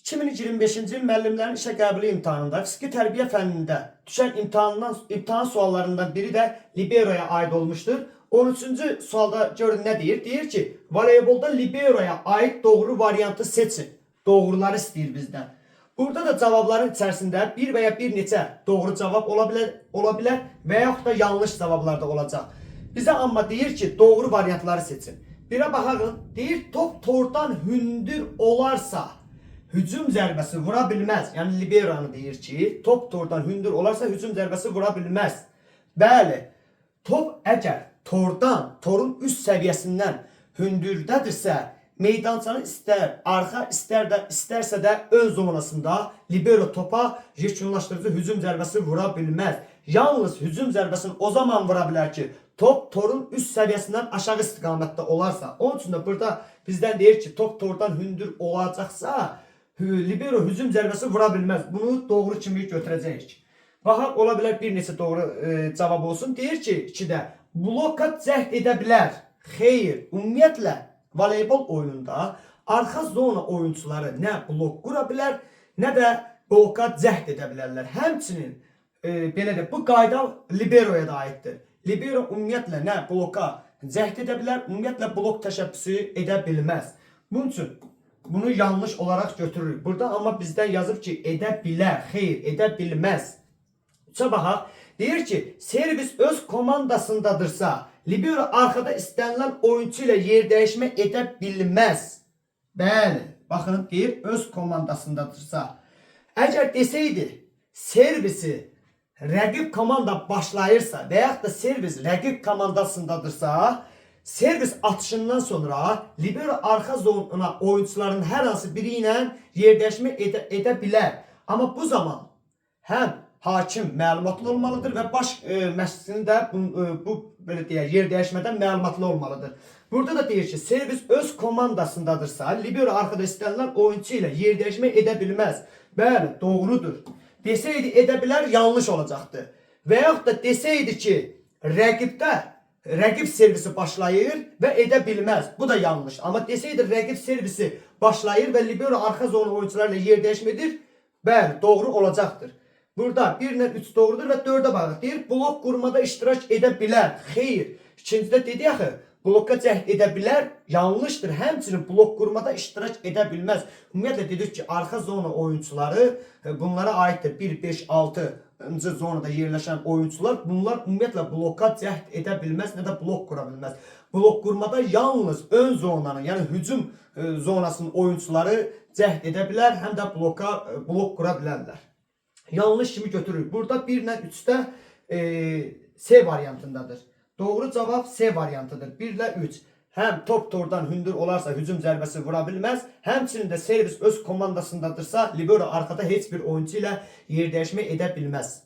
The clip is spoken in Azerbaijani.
2025-ci il müəllimlərin işə qəbulu imtahanında fiziki tərbiyə fənnində düşən imtahan suallarından biri də liberoya aid olmuşdur. 13-cü sualda görün nə deyir? Deyir ki, voleybolda liberoya aid doğru variantı seçin. Doğruları istəyir bizdən. Burada da cavabların içərisində bir və ya bir neçə doğru cavab ola bilər və yaxud da yanlış cavablar da olacaq. Bizə amma deyir ki, doğru variantları seçin. Birə baxaq, deyir top tordan hündür olarsa hücum zərbəsi vura bilməz. Yəni libero'nu deyir ki, top tordan hündür olarsa hücum zərbəsi vura bilməz. Bəli, top əgər torun üst səviyyəsindən hündürdədirsə, meydançanın istər arxa, istərsə də ön zonasında libero topa yekunlaşdırıcı hücum zərbəsi vura bilməz. Yalnız hücum zərbəsini o zaman vura bilər ki, top torun üst səviyyəsindən aşağı istiqamətdə olarsa. Onun üçün də burada bizdən deyir ki, top tordan hündür olacaqsa, libero hücum zərbəsi vura bilməz. Bunu doğru kimi götürəcəyik. Baxaq, ola bilər bir neçə doğru cavab olsun. Deyir ki, 2-də bloka cəhd edə bilər. Xeyr, ümumiyyətlə voleybol oyununda arxa zona oyuncuları nə blok qura bilər, nə də bloka cəhd edə bilərlər. Həmçinin belə də bu qayda liberoya da aiddir. Libero ümumiyyətlə nə bloka cəhd edə bilər, ümumiyyətlə blok təşəbbüsü edə bilməz. Bunun üçün bunu yanlış olaraq götürürük. Burada amma bizdən yazıb ki, edə bilər, xeyr, edə bilməz. Üçə baxaq. Deyir ki, servis öz komandasındadırsa, libero arxada istənilən oyuncu ilə yer dəyişmə edə bilməz. Bəli, baxın, deyir, öz komandasındadırsa. Əgər desəydi, servisi rəqib komanda başlayırsa və yaxud da servis rəqib komandasındadırsa, servis atışından sonra libero arxa zonuna oyuncuların hər hansı biri ilə yer dəyişmə edə bilər. Amma bu zaman həm hakim məlumatlı olmalıdır və baş məşqçinin də bu belə deyək, yer dəyişmədən məlumatlı olmalıdır. Burada da deyir ki, servis öz komandasındadırsa, libero arxada istənilən oyuncu ilə yer dəyişmə edə bilməz. Bəli, doğrudur. Desəydi edə bilər, yanlış olacaqdı. Və yaxud da desəydi ki, rəqib servisi başlayır və edə bilməz. Bu da yanlış. Amma desəydi rəqib servisi başlayır və libero arxa zona oyuncularla yer dəyişmədir, bəli, doğru olacaqdır. Burada 1 ilə 3 doğrudur və 4-ə baxaq. Deyir, blok qurmada iştirak edə bilər. Xeyr. İkincidə dedik axı, bloka cəhd edə bilər, yanlışdır. Həmçinin blok qurmada iştirak edə bilməz. Ümumiyyətlə dedik ki, arxa zona oyuncuları bunlara aiddir. 1, 5, 6-cı zonada yerləşən oyuncular, bunlar ümumiyyətlə bloka cəhd edə bilməz, nə də blok qura bilməz. Blok qurmada yalnız ön zonanın, yəni hücum zonasının oyuncuları cəhd edə bilər, həm də blok qura bilərlər. Yanlış kimi götürürük. Burada 1 ilə 3-də C variantındadır. Doğru cavab C variantıdır. 1 ilə 3. Həm top tordan hündür olarsa hücum zərbəsi vura bilməz. Həmçinin də servis öz komandasındadırsa, libero arxada heç bir oyuncu ilə yer dəyişmə edə bilməz.